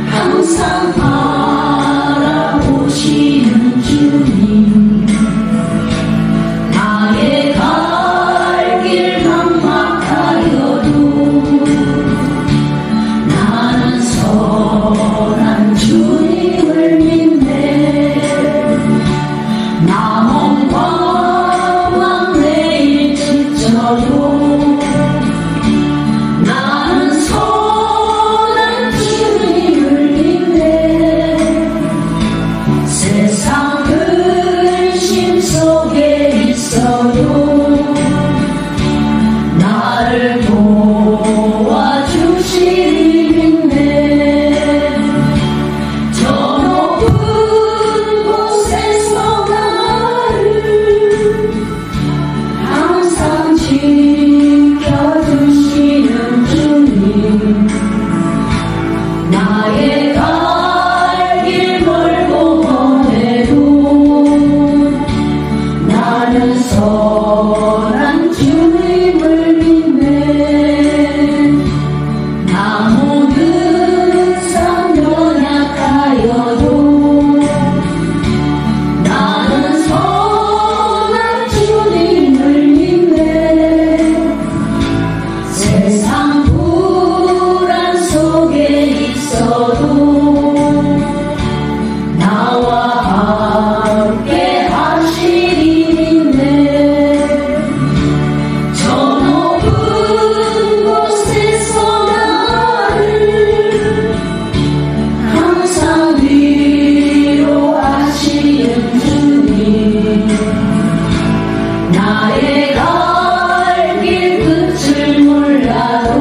항상 바라보시는 주님, 나의 갈 길 막막하여도 나는 선한 주님을 믿네. 나 몸과 맘 매일 지쳐도 나는 선한 주님을 믿네. 세상 근심 속에 있어도 나를 도와주시리 믿네. 저 높은 곳에서 나를 항상 지켜주시는 주님, 나의 갈 길 멀고 험해도 나는 선한 주님을 믿네. 나 모든 삶 연약하여도 나는 선한 주님을 믿네. 세상 불안 속에 있어도 나와 함께 하시리 믿네. 저 높은 곳에서 나를 항상 위로하시는 주님, 나의 갈 길 끝을 몰라도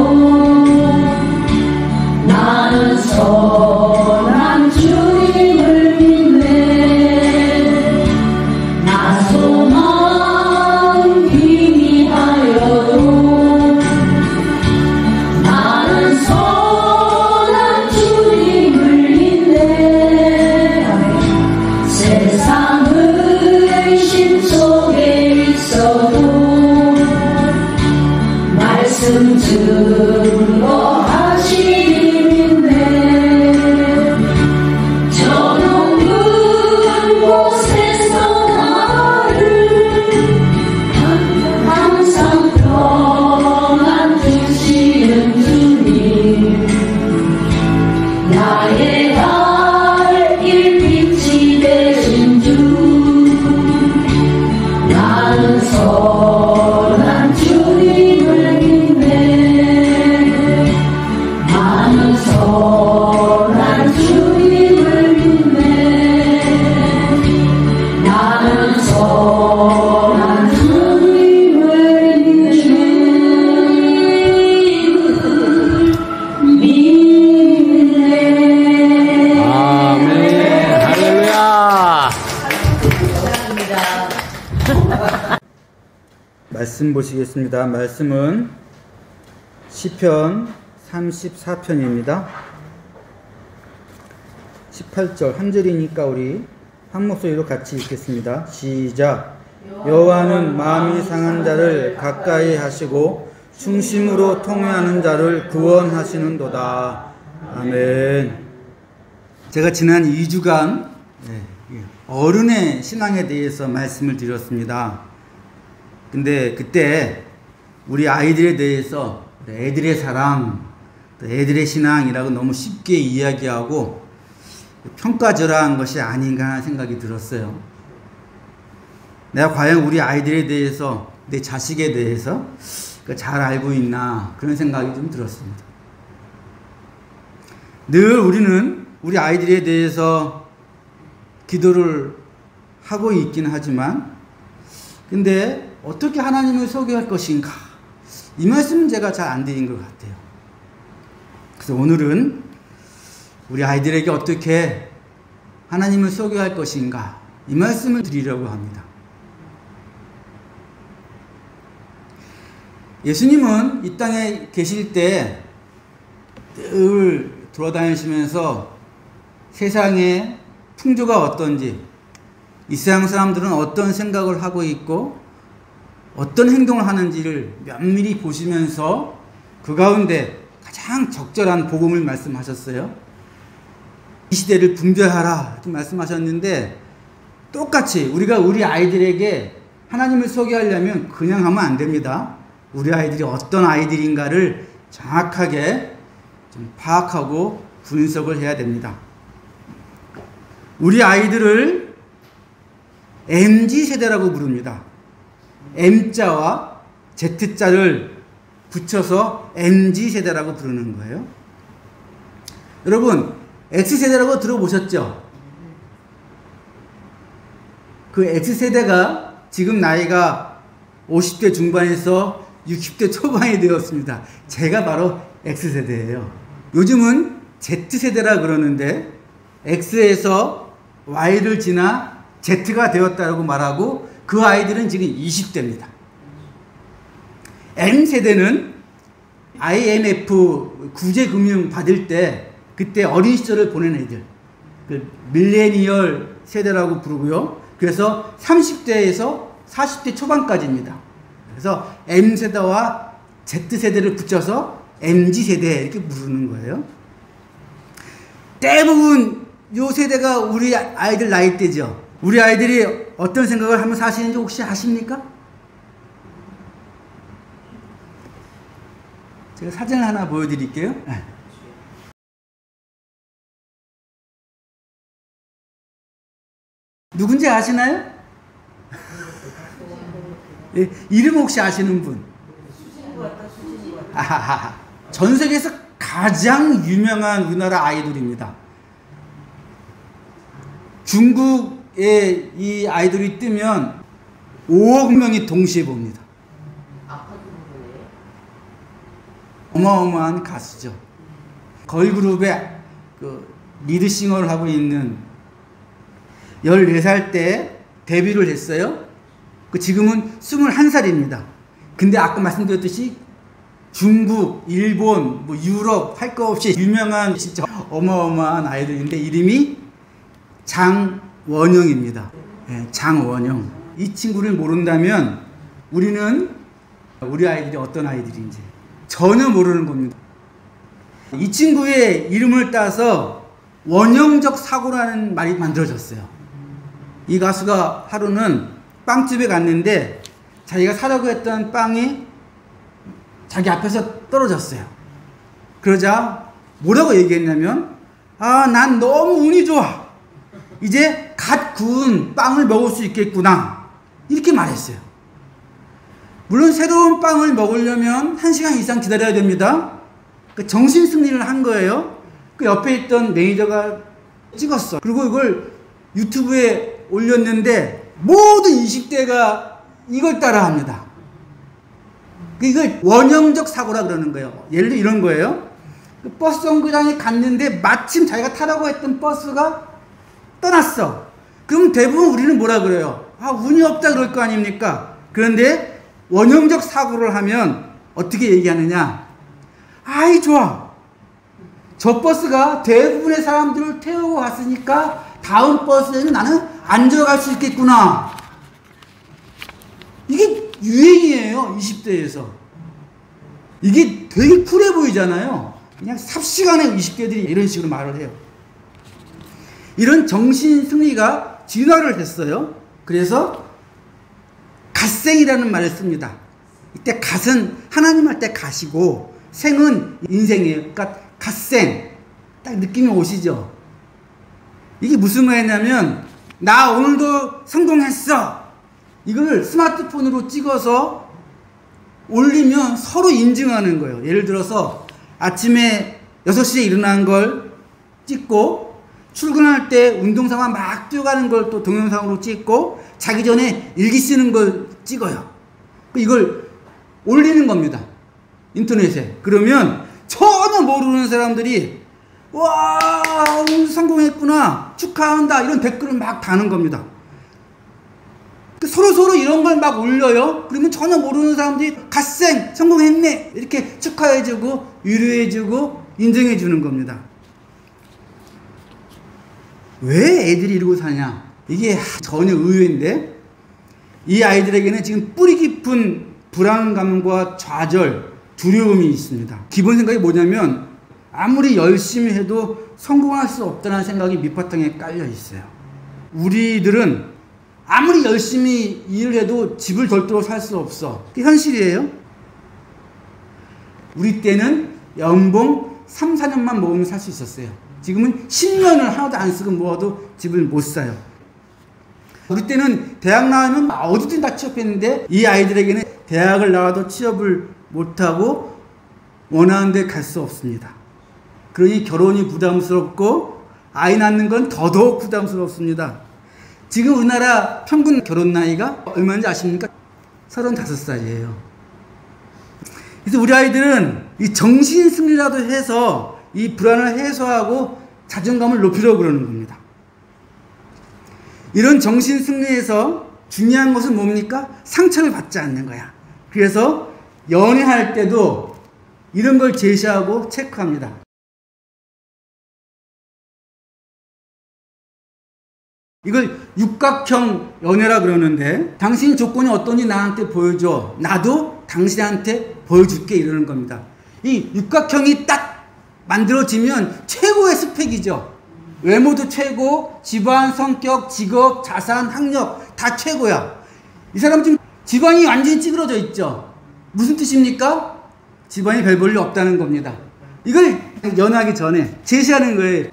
나는 선한 주님을 믿네. 나 소망 희미하여도 나는 선한 주님을 믿네. 세상 의심 속에 있어도 말씀 증거하시리 믿네. 저 높은 곳에서 나를 항상 평안 주시는 주님, 나의 갈 길 빛이 되신 주, 나는 선한 주님을 믿네. 나는 선한 주님을 믿네. 나는 선한 주님을 믿네. 아멘. 할렐루야. 말씀 보시겠습니다. 말씀은 시편 34편입니다. 18절 한 절이니까 우리 한 목소리로 같이 읽겠습니다. 시작. 여호와는 마음이 상한 자를 가까이 하시고 중심으로 통회하는 자를 구원하시는도다. 아멘. 제가 지난 2주간 어른의 신앙에 대해서 말씀을 드렸습니다. 근데 그때 우리 아이들에 대해서 애들의 사랑, 애들의 신앙이라고 너무 쉽게 이야기하고 평가절하한 것이 아닌가 하는 생각이 들었어요. 내가 과연 우리 아이들에 대해서, 내 자식에 대해서 잘 알고 있나 그런 생각이 좀 들었습니다. 늘 우리는 우리 아이들에 대해서 기도를 하고 있긴 하지만, 근데 어떻게 하나님을 소개할 것인가, 이 말씀은 제가 잘 안 드린 것 같아요. 그래서 오늘은 우리 아이들에게 어떻게 하나님을 소개할 것인가, 이 말씀을 드리려고 합니다. 예수님은 이 땅에 계실 때 늘 돌아다니시면서 세상의 풍조가 어떤지, 이 세상 사람들은 어떤 생각을 하고 있고 어떤 행동을 하는지를 면밀히 보시면서 그 가운데 가장 적절한 복음을 말씀하셨어요. 이 시대를 분별하라 이렇게 말씀하셨는데, 똑같이 우리가 우리 아이들에게 하나님을 소개하려면 그냥 하면 안 됩니다. 우리 아이들이 어떤 아이들인가를 정확하게 좀 파악하고 분석을 해야 됩니다. 우리 아이들을 MZ세대라고 부릅니다. M자와 Z자를 붙여서 MZ세대라고 부르는 거예요. 여러분, X세대라고 들어보셨죠? 그 X세대가 지금 나이가 50대 중반에서 60대 초반이 되었습니다. 제가 바로 X세대예요. 요즘은 Z세대라 그러는데, X에서 Y를 지나 Z가 되었다고 말하고, 그 아이들은 지금 20대입니다. M세대는 IMF 구제금융 받을 때 그때 어린 시절을 보낸 애들, 그 밀레니얼 세대라고 부르고요. 그래서 30대에서 40대 초반까지입니다. 그래서 M세대와 Z세대를 붙여서 MZ세대 이렇게 부르는 거예요. 대부분 요 세대가 우리 아이들 나이대죠. 우리 아이들이 어떤 생각을 하면 사시는지 혹시 아십니까? 제가 사진을 하나 보여드릴게요. 누군지 아시나요? 예, 이름 혹시 아시는 분? 아하하. 전 세계에서 가장 유명한 우리나라 아이돌입니다. 중국에 이 아이돌이 뜨면 5억 명이 동시에 봅니다. 어마어마한 가수죠. 걸그룹의 그 리드싱어를 하고 있는 14살 때 데뷔를 했어요. 지금은 21살입니다. 근데 아까 말씀드렸듯이 중국, 일본, 유럽 할 거 없이 유명한 진짜 어마어마한 아이돌인데 이름이 장원영입니다. 네, 장원영. 이 친구를 모른다면 우리는 우리 아이들이 어떤 아이들인지 전혀 모르는 겁니다. 이 친구의 이름을 따서 원형적 사고라는 말이 만들어졌어요. 이 가수가 하루는 빵집에 갔는데 자기가 사려고 했던 빵이 자기 앞에서 떨어졌어요. 그러자 뭐라고 얘기했냐면, 난 너무 운이 좋아. 이제 갓 구운 빵을 먹을 수 있겠구나. 이렇게 말했어요. 물론 새로운 빵을 먹으려면 1시간 이상 기다려야 됩니다. 정신 승리를 한 거예요. 그 옆에 있던 매니저가 찍었어. 그리고 이걸 유튜브에 올렸는데 모든 20대가 이걸 따라합니다. 이걸 원형적 사고라 그러는 거예요. 예를 들어 이런 거예요. 버스 정거장에 갔는데 마침 자기가 타라고 했던 버스가 떠났어. 그럼 대부분 우리는 뭐라 그래요? 운이 없다 그럴 거 아닙니까? 그런데 원형적 사고를 하면 어떻게 얘기하느냐? 아이 좋아. 저 버스가 대부분의 사람들을 태우고 갔으니까 다음 버스에는 나는 앉아갈 수 있겠구나. 이게 유행이에요. 20대에서. 이게 되게 쿨해 보이잖아요. 그냥 삽시간에 20대들이 이런 식으로 말을 해요. 이런 정신 승리가 진화를 했어요. 그래서 갓생이라는 말을 씁니다. 이때 갓은 하나님 할 때 갓이고 생은 인생이에요. 그러니까 갓생. 딱 느낌이 오시죠? 이게 무슨 말이냐면 나 오늘도 성공했어. 이걸 스마트폰으로 찍어서 올리면 서로 인증하는 거예요. 예를 들어서 아침에 6시에 일어난 걸 찍고 출근할 때 운동삼아 막 뛰어가는 걸 또 동영상으로 찍고 자기 전에 일기 쓰는 걸 찍어요. 이걸 올리는 겁니다. 인터넷에. 그러면 전혀 모르는 사람들이 와 오늘 성공했구나 축하한다 이런 댓글을 막 다는 겁니다. 서로 이런 걸 막 올려요. 그러면 전혀 모르는 사람들이 갓생 성공했네 이렇게 축하해주고 위로해주고 인정해주는 겁니다. 왜 애들이 이러고 사냐? 이게 전혀 의외인데 이 아이들에게는 지금 뿌리 깊은 불안감과 좌절, 두려움이 있습니다. 기본 생각이 뭐냐면 아무리 열심히 해도 성공할 수 없다는 생각이 밑바탕에 깔려 있어요. 우리들은 아무리 열심히 일을 해도 집을 절대로 살 수 없어. 그게 현실이에요. 우리 때는 연봉 3, 4년만 모으면 살 수 있었어요. 지금은 10년을 하나도 안 쓰고 모아도 집을 못 사요. 우리 때는 대학 나오면 어디든 다 취업했는데 이 아이들에게는 대학을 나와도 취업을 못하고 원하는 데 갈 수 없습니다. 그러니 결혼이 부담스럽고 아이 낳는 건 더더욱 부담스럽습니다. 지금 우리나라 평균 결혼 나이가 얼마인지 아십니까? 35살이에요. 그래서 우리 아이들은 이 정신 승리라도 해서 이 불안을 해소하고 자존감을 높이려고 그러는 겁니다. 이런 정신 승리에서 중요한 것은 뭡니까? 상처를 받지 않는 거야. 그래서 연애할 때도 이런 걸 제시하고 체크합니다. 이걸 육각형 연애라 그러는데 당신 조건이 어떤지 나한테 보여줘. 나도 당신한테 보여줄게 이러는 겁니다. 이 육각형이 딱 만들어지면 최고의 스펙이죠. 외모도 최고, 집안, 성격, 직업, 자산, 학력 다 최고야. 이 사람 지금 집안이 완전히 찌그러져 있죠. 무슨 뜻입니까? 집안이 별 볼일 없다는 겁니다. 이걸 연애하기 전에 제시하는 거예요.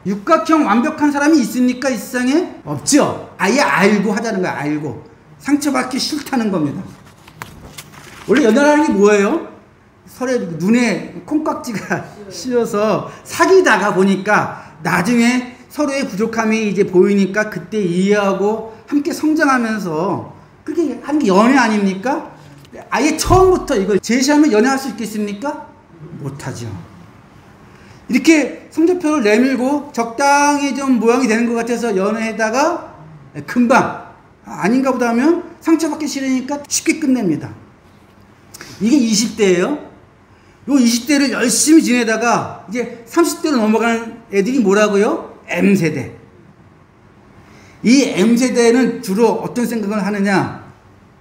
육각형 완벽한 사람이 있습니까? 이 세상에? 없죠. 아예 알고 하자는 거야. 알고. 상처받기 싫다는 겁니다. 원래 연애라는 게 뭐예요? 서로 눈에 콩깍지가 씌어서 사귀다가 보니까 나중에 서로의 부족함이 이제 보이니까 그때 이해하고 함께 성장하면서 그렇게 하는 게 연애 아닙니까? 아예 처음부터 이걸 제시하면 연애할 수 있겠습니까? 못하죠. 이렇게 성적표를 내밀고 적당히 좀 모양이 되는 것 같아서 연애하다가 금방 아닌가 보다 하면 상처받기 싫으니까 쉽게 끝냅니다. 이게 20대예요. 요 20대를 열심히 지내다가 이제 30대로 넘어가는 애들이 뭐라고요? M세대. 이 M세대는 주로 어떤 생각을 하느냐?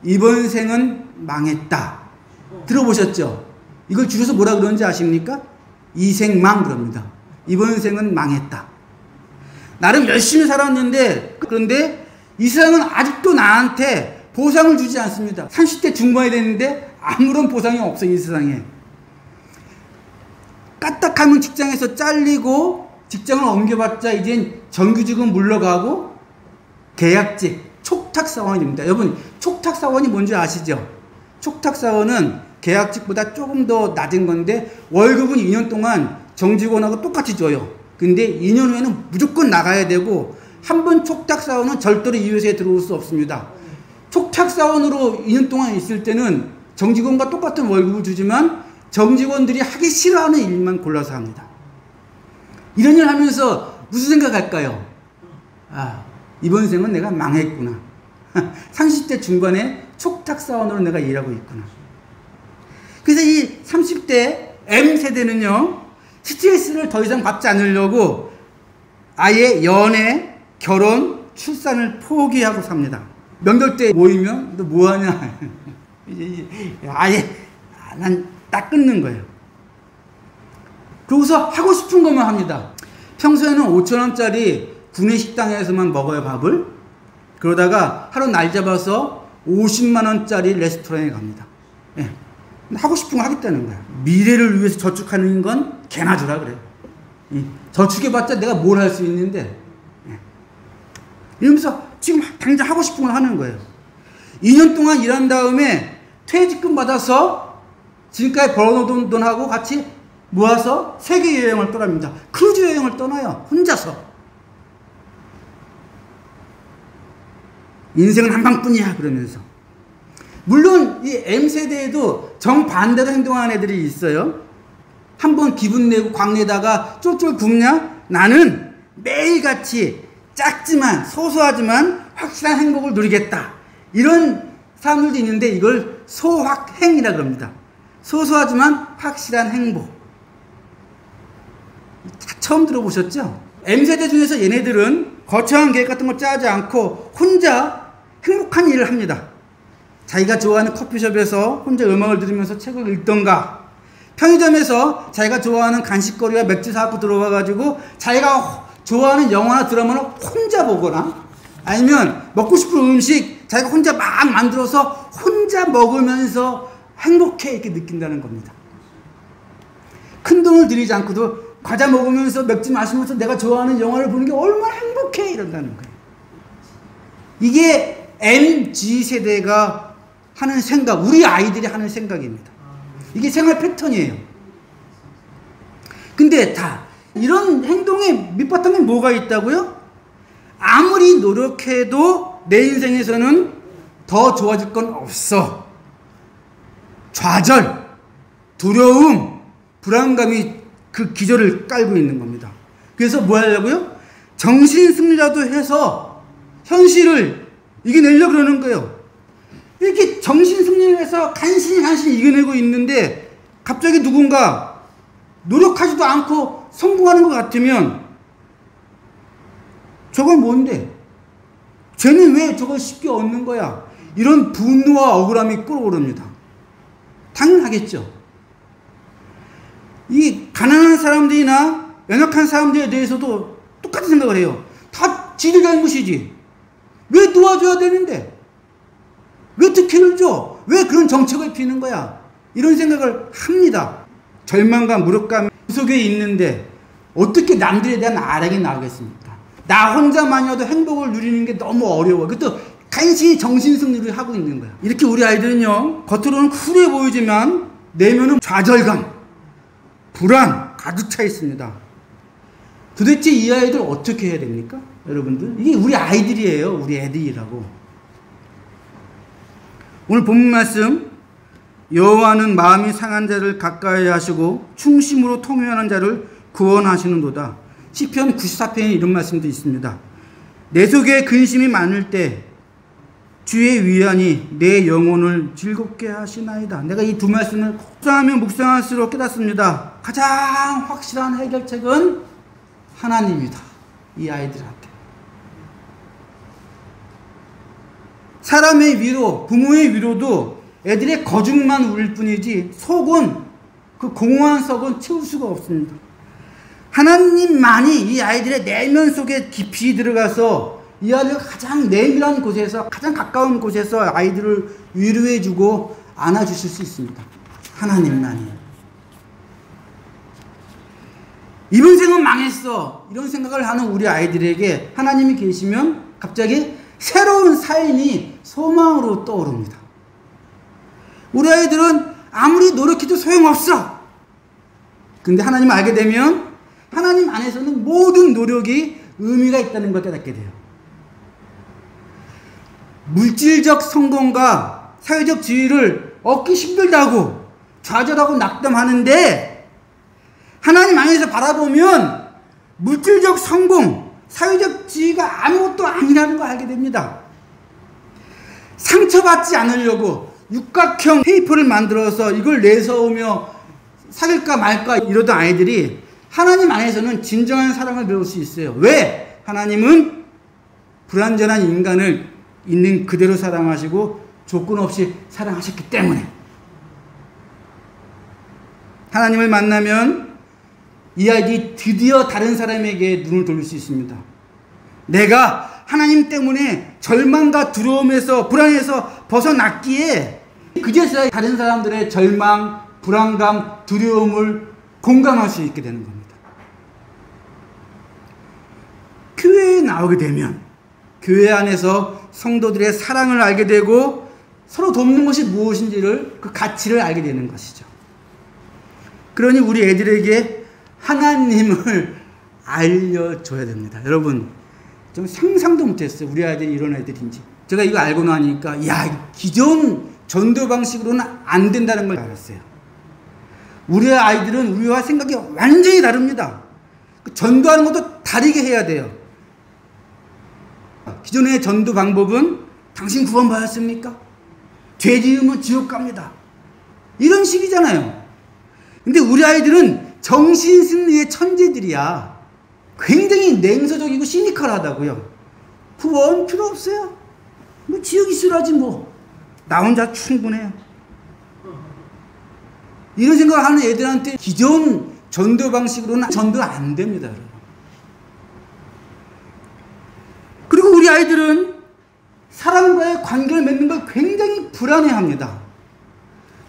이번 생은 망했다. 들어보셨죠? 이걸 줄여서 뭐라 그러는지 아십니까? 이생망 그럽니다. 이번 생은 망했다. 나름 열심히 살았는데 그런데 이 세상은 아직도 나한테 보상을 주지 않습니다. 30대 중반이 됐는데 아무런 보상이 없어 이 세상에. 까딱하면 직장에서 잘리고 직장을 옮겨봤자 이젠 정규직은 물러가고 계약직, 촉탁사원이 됩니다. 여러분 촉탁사원이 뭔지 아시죠? 촉탁사원은 계약직보다 조금 더 낮은 건데 월급은 2년 동안 정직원하고 똑같이 줘요. 근데 2년 후에는 무조건 나가야 되고 한 번 촉탁사원은 절대로 이 회사에 들어올 수 없습니다. 촉탁사원으로 2년 동안 있을 때는 정직원과 똑같은 월급을 주지만 정직원들이 하기 싫어하는 일만 골라서 합니다. 이런 일 하면서 무슨 생각할까요? 아, 이번 생은 내가 망했구나. 30대 중반에 촉탁사원으로 내가 일하고 있구나. 그래서 이 30대 M세대는요, 스트레스를 더 이상 받지 않으려고 아예 연애, 결혼, 출산을 포기하고 삽니다. 명절 때 모이면 너 뭐하냐. 아예 난 딱 끊는 거예요. 그러고서 하고 싶은 것만 합니다. 평소에는 5,000원짜리 구내 식당에서만 먹어요, 밥을. 그러다가 하루 날 잡아서 50만 원짜리 레스토랑에 갑니다. 예. 하고 싶은 거 하겠다는 거야. 미래를 위해서 저축하는 건 개나 주라 그래. 저축해봤자 내가 뭘 할 수 있는데. 예. 이러면서 지금 당장 하고 싶은 걸 하는 거예요. 2년 동안 일한 다음에 퇴직금 받아서 지금까지 벌어놓은 돈하고 같이 모아서 세계 여행을 떠납니다. 크루즈 여행을 떠나요. 혼자서. 인생은 한 방뿐이야 그러면서. 물론 이 M세대에도 정반대로 행동하는 애들이 있어요. 한번 기분 내고 광내다가 쫄쫄 굶냐? 나는 매일같이 작지만 소소하지만 확실한 행복을 누리겠다. 이런 사람들도 있는데 이걸 소확행이라 그럽니다. 소소하지만 확실한 행복. 처음 들어보셨죠? M세대 중에서 얘네들은 거창한 계획 같은 거 짜지 않고 혼자 행복한 일을 합니다. 자기가 좋아하는 커피숍에서 혼자 음악을 들으면서 책을 읽던가, 편의점에서 자기가 좋아하는 간식거리와 맥주 사갖고 들어와가지고 자기가 좋아하는 영화나 드라마를 혼자 보거나, 아니면 먹고 싶은 음식 자기가 혼자 막 만들어서 혼자 먹으면서 행복해 이렇게 느낀다는 겁니다. 큰 돈을 들이지 않고도 과자 먹으면서 맥주 마시면서 내가 좋아하는 영화를 보는 게 얼마나 행복해 이런다는 거예요. 이게 MZ세대가 하는 생각, 우리 아이들이 하는 생각입니다. 이게 생활 패턴이에요. 근데 다 이런 행동의 밑바탕에 뭐가 있다고요? 아무리 노력해도 내 인생에서는 더 좋아질 건 없어. 좌절, 두려움, 불안감이 그 기저를 깔고 있는 겁니다. 그래서 뭐 하려고요? 정신승리라도 해서 현실을 이겨내려고 그러는 거예요. 이렇게 정신승리를 해서 간신히 이겨내고 있는데 갑자기 누군가 노력하지도 않고 성공하는 것 같으면 저건 뭔데? 쟤는 왜 저걸 쉽게 얻는 거야? 이런 분노와 억울함이 끓어오릅니다. 당연하겠죠. 이 가난한 사람들이나 연약한 사람들에 대해서도 똑같은 생각을 해요. 다 지들 잘못이지. 왜 도와줘야 되는데? 왜 특혜를 줘? 왜 그런 정책을 피는 거야? 이런 생각을 합니다. 절망감, 무력감 속에 있는데 어떻게 남들에 대한 아량이 나오겠습니까? 나 혼자만이라도 행복을 누리는 게 너무 어려워. 그것도 간신히 정신승리를 하고 있는 거야. 이렇게 우리 아이들은요, 겉으로는 쿨해 보이지만 내면은 좌절감, 불안 가득 차 있습니다. 도대체 이 아이들 어떻게 해야 됩니까? 여러분들, 이게 우리 아이들이에요. 우리 애들이라고. 오늘 본문 말씀, 여호와는 마음이 상한 자를 가까이 하시고 충심으로 통회하는 자를 구원하시는도다. 시편 94편에 이런 말씀도 있습니다. 내 속에 근심이 많을 때 주의 위안이 내 영혼을 즐겁게 하시나이다. 내가 이 두 말씀을 묵상하면 묵상할수록 깨닫습니다. 가장 확실한 해결책은 하나님이다. 이 아이들한테. 사람의 위로, 부모의 위로도 애들의 거죽만 울릴 뿐이지 속은, 그 공허한 속은 채울 수가 없습니다. 하나님만이 이 아이들의 내면 속에 깊이 들어가서 이 아이들 가장 내밀한 곳에서, 가장 가까운 곳에서 아이들을 위로해주고 안아주실 수 있습니다. 하나님만이. 이번 생은 망했어, 이런 생각을 하는 우리 아이들에게 하나님이 계시면 갑자기 새로운 삶이 소망으로 떠오릅니다. 우리 아이들은 아무리 노력해도 소용없어. 근데 하나님 알게 되면 하나님 안에서는 모든 노력이 의미가 있다는 걸 깨닫게 돼요. 물질적 성공과 사회적 지위를 얻기 힘들다고 좌절하고 낙담하는데, 하나님 안에서 바라보면 물질적 성공, 사회적 지위가 아무것도 아니라는 걸 알게 됩니다. 상처받지 않으려고 육각형 페이퍼를 만들어서 이걸 내세우며 사귈까 말까 이러던 아이들이 하나님 안에서는 진정한 사랑을 배울 수 있어요. 왜? 하나님은 불완전한 인간을 있는 그대로 사랑하시고 조건 없이 사랑하셨기 때문에. 하나님을 만나면 이 아이들이 드디어 다른 사람에게 눈을 돌릴 수 있습니다. 내가 하나님 때문에 절망과 두려움에서, 불안에서 벗어났기에 그제서야 다른 사람들의 절망, 불안감, 두려움을 공감할 수 있게 되는 겁니다. 교회에 나오게 되면 교회 안에서 성도들의 사랑을 알게 되고 서로 돕는 것이 무엇인지를, 그 가치를 알게 되는 것이죠. 그러니 우리 애들에게 하나님을 알려줘야 됩니다. 여러분, 좀 상상도 못했어요. 우리 아이들이 이런 애들인지. 제가 이거 알고 나니까, 야, 기존 전도 방식으로는 안 된다는 걸 알았어요. 우리 아이들은 우리와 생각이 완전히 다릅니다. 전도하는 것도 다르게 해야 돼요. 기존의 전도 방법은 당신 구원받았습니까? 죄 지으면 지옥 갑니다. 이런 식이잖아요. 근데 우리 아이들은 정신승리의 천재들이야. 굉장히 냉소적이고 시니컬하다고요. 구원 필요 없어요. 뭐 지옥 있으라지 뭐. 나 혼자 충분해요. 이런 생각을 하는 애들한테 기존 전도 방식으로는 전도 안 됩니다, 여러분. 그리고 우리 아이들은 사람과의 관계를 맺는 걸 굉장히 불안해합니다.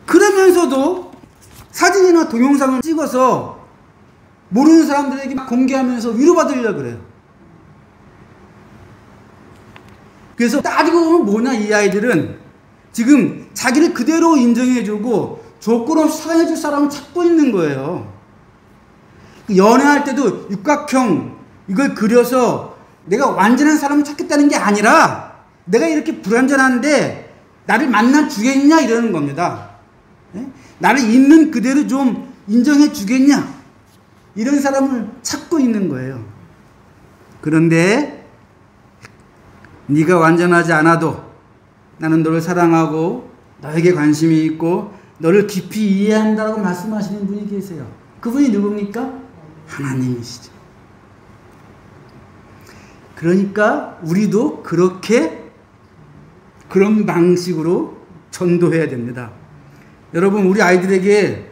그러면서도 사진이나 동영상을 찍어서 모르는 사람들에게 공개하면서 위로받으려고 그래요. 그래서 따지고 보면 뭐냐, 이 아이들은 지금 자기를 그대로 인정해주고 조건 없이 사랑해줄 사람을 찾고 있는 거예요. 연애할 때도 육각형 이걸 그려서 내가 완전한 사람을 찾겠다는 게 아니라 내가 이렇게 불완전한데 나를 만나 주겠냐 이러는 겁니다. 나를 있는 그대로 좀 인정해 주겠냐 이런 사람을 찾고 있는 거예요. 그런데 네가 완전하지 않아도 나는 너를 사랑하고 너에게 관심이 있고 너를 깊이 이해한다고 말씀하시는 분이 계세요. 그분이 누굽니까? 하나님이시죠. 그러니까 우리도 그런 방식으로 전도해야 됩니다. 여러분, 우리 아이들에게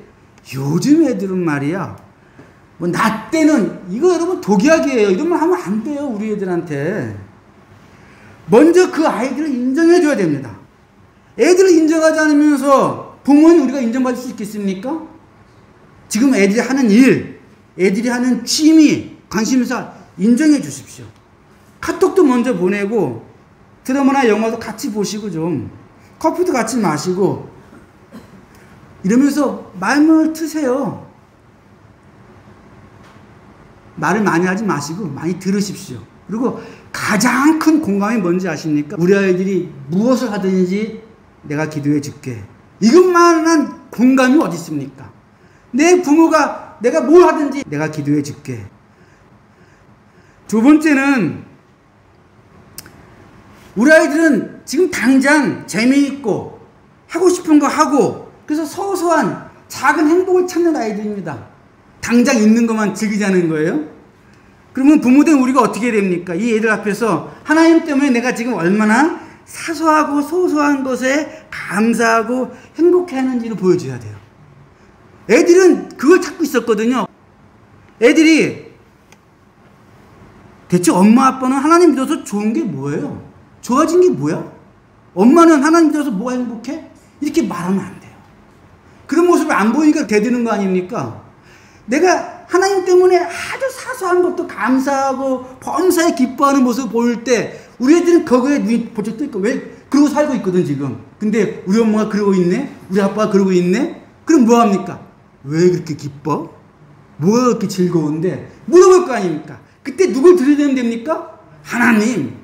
요즘 애들은 말이야, 뭐 나 때는 이거 여러분 독약이에요. 이런 말 하면 안 돼요, 우리 애들한테. 먼저 그 아이들을 인정해 줘야 됩니다. 애들을 인정하지 않으면서 부모는 우리가 인정받을 수 있겠습니까? 지금 애들이 하는 일, 애들이 하는 취미, 관심사 인정해 주십시오. 카톡도 먼저 보내고 드라마나 영화도 같이 보시고 좀 커피도 같이 마시고 이러면서 말문을 트세요. 말을 많이 하지 마시고 많이 들으십시오. 그리고 가장 큰 공감이 뭔지 아십니까? 우리 아이들이 무엇을 하든지 내가 기도해 줄게. 이것만한 공감이 어디 있습니까? 내 부모가 내가 뭘 하든지 내가 기도해 줄게. 두 번째는 우리 아이들은 지금 당장 재미있고 하고 싶은 거 하고 그래서 소소한 작은 행복을 찾는 아이들입니다. 당장 있는 것만 즐기자는 거예요. 그러면 부모된 우리가 어떻게 됩니까? 이 애들 앞에서 하나님 때문에 내가 지금 얼마나 사소하고 소소한 것에 감사하고 행복해하는지를 보여줘야 돼요. 애들은 그걸 찾고 있었거든요. 애들이 대체 엄마 아빠는 하나님 믿어서 좋은 게 뭐예요? 좋아진 게 뭐야? 엄마는 하나님 믿어서 뭐가 행복해? 이렇게 말하면 안 돼요. 그런 모습을 안 보이니까 대드는 거 아닙니까? 내가 하나님 때문에 아주 사소한 것도 감사하고 범사에 기뻐하는 모습을 보일 때 우리 애들은 거기에 눈이 번쩍 뜨니까 왜 그러고 살고 있거든 지금. 근데 우리 엄마가 그러고 있네? 우리 아빠가 그러고 있네? 그럼 뭐합니까? 왜 그렇게 기뻐? 뭐가 그렇게 즐거운데? 물어볼 거 아닙니까? 그때 누굴 들여다보면 됩니까? 하나님.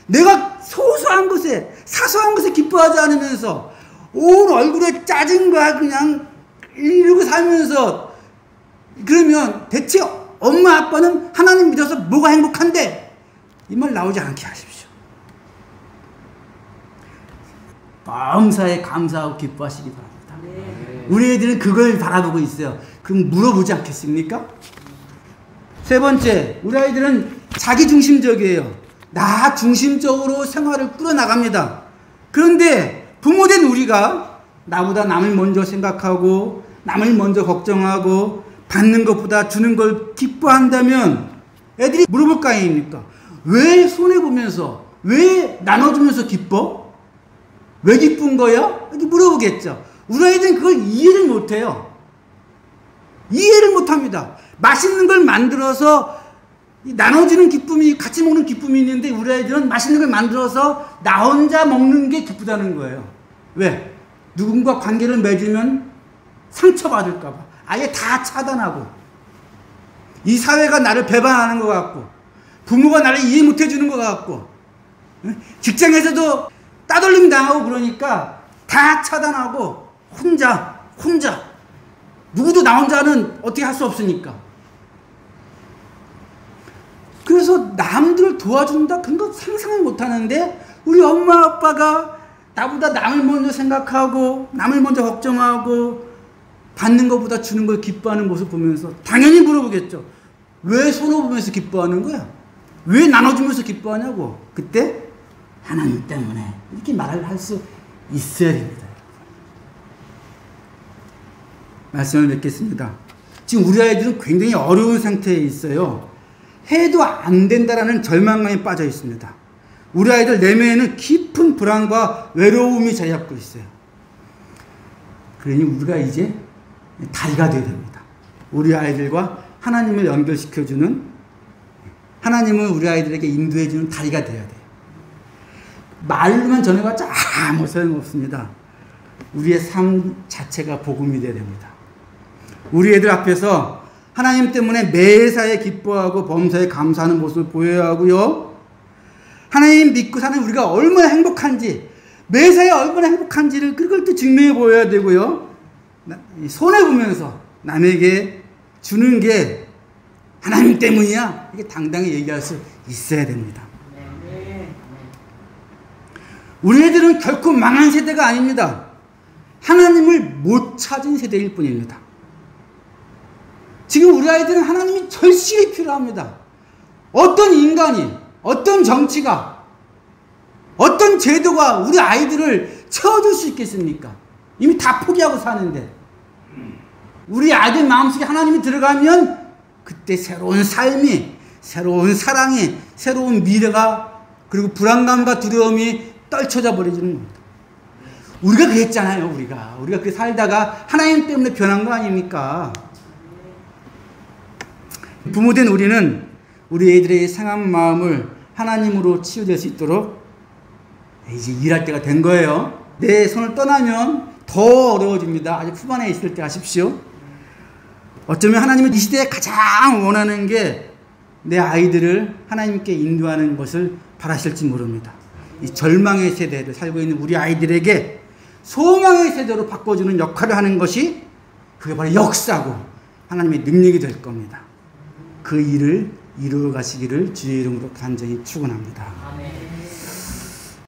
내가 소소한 것에 사소한 것에 기뻐하지 않으면서 온 얼굴에 짜증과 그냥 이러고 살면서 그러면 대체 엄마 아빠는 하나님 믿어서 뭐가 행복한데? 이 말 나오지 않게 하십시오. 범사에 감사하고 기뻐하시기 바랍니다. 네. 우리 애들은 그걸 바라보고 있어요. 그럼 물어보지 않겠습니까? 세 번째, 우리 아이들은 자기중심적이에요. 나 중심적으로 생활을 꾸려나갑니다. 그런데 부모된 우리가 나보다 남을 먼저 생각하고 남을 먼저 걱정하고 받는 것보다 주는 걸 기뻐한다면 애들이 물어볼 거 아닙니까? 왜 손해보면서 왜 나눠주면서 기뻐? 왜 기쁜 거야? 이렇게 물어보겠죠. 우리 아이들은 그걸 이해를 못해요. 이해를 못합니다. 맛있는 걸 만들어서 나눠주는 기쁨이 같이 먹는 기쁨이 있는데 우리 아이들은 맛있는 걸 만들어서 나 혼자 먹는 게 기쁘다는 거예요. 왜? 누군가 관계를 맺으면 상처받을까 봐 아예 다 차단하고 이 사회가 나를 배반하는 것 같고 부모가 나를 이해 못 해주는 것 같고 직장에서도 따돌림 당하고 그러니까 다 차단하고 혼자 누구도 나 혼자는 어떻게 할 수 없으니까 그래서 남들을 도와준다? 그런 거 상상을 못 하는데 우리 엄마 아빠가 나보다 남을 먼저 생각하고 남을 먼저 걱정하고 받는 것보다 주는 걸 기뻐하는 모습 보면서 당연히 물어보겠죠. 왜 손을 보면서 기뻐하는 거야? 왜 나눠주면서 기뻐하냐고. 그때 하나님 때문에 이렇게 말을 할 수 있어야 됩니다. 말씀을 맺겠습니다. 지금 우리 아이들은 굉장히 어려운 상태에 있어요. 해도 안 된다라는 절망감에 빠져 있습니다. 우리 아이들 내면에는 깊은 불안과 외로움이 자리 잡고 있어요. 그러니 우리가 이제 다리가 되어야 됩니다. 우리 아이들과 하나님을 연결시켜주는, 하나님을 우리 아이들에게 인도해주는 다리가 되어야 돼요. 말로만 전해봤자 아무 소용없습니다. 우리의 삶 자체가 복음이 되어야 됩니다. 우리 애들 앞에서 하나님 때문에 매사에 기뻐하고 범사에 감사하는 모습을 보여야 하고요. 하나님 믿고 사는 우리가 얼마나 행복한지, 매사에 얼마나 행복한지를 그걸 또 증명해 보여야 되고요. 손해보면서 남에게 주는 게 하나님 때문이야, 이게 당당히 얘기할 수 있어야 됩니다. 우리 애들은 결코 망한 세대가 아닙니다. 하나님을 못 찾은 세대일 뿐입니다. 지금 우리 아이들은 하나님이 절실히 필요합니다. 어떤 인간이, 어떤 정치가, 어떤 제도가 우리 아이들을 채워줄 수 있겠습니까? 이미 다 포기하고 사는데, 우리 아이들 마음속에 하나님이 들어가면 그때 새로운 삶이, 새로운 사랑이, 새로운 미래가, 그리고 불안감과 두려움이 떨쳐져 버려지는 겁니다. 우리가 그랬잖아요. 우리가 그렇게 살다가 하나님 때문에 변한 거 아닙니까? 부모된 우리는 우리 애들의 상한 마음을 하나님으로 치유될 수 있도록 이제 일할 때가 된 거예요. 내 손을 떠나면 더 어려워집니다. 아직 후반에 있을 때 하십시오. 어쩌면 하나님은 이 시대에 가장 원하는 게 내 아이들을 하나님께 인도하는 것을 바라실지 모릅니다. 이 절망의 세대를 살고 있는 우리 아이들에게 소망의 세대로 바꿔주는 역할을 하는 것이, 그게 바로 역사고 하나님의 능력이 될 겁니다. 그 일을 이루어 가시기를 주의 이름으로 간절히 축원합니다.